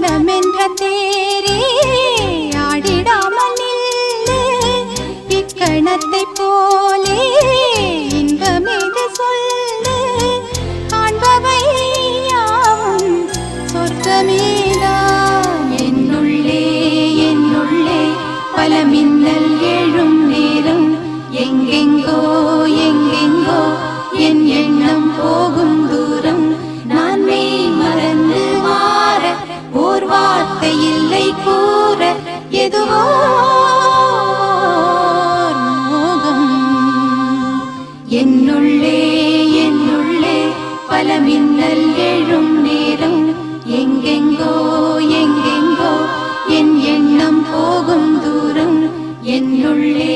மனமென்ற தேரே ஆடிடாமல் நில்லு இக்கணத்தை போலே இன்பமேது சொல்லு காண்பவை யாவும் சொர்க்கமேதான் என்னுள்ளே என்னுள்ளே பல மின்னல் எழும் நேரம் எங்கெங்கோ எங்கெங்கோ என் எண்ணம் போகும் தூரம் நான் மெய் மறந்து மாற ஓர் வார்த்தை இல்லை கூற எதுவோ மோகம் என்னுள்ளே என்னுள்ளே பல மின்னல் எழும் நேரம் எங்கெங்கோ எங்கெங்கோ என் எண்ணம் போகும் தூரம் என்னுள்ளே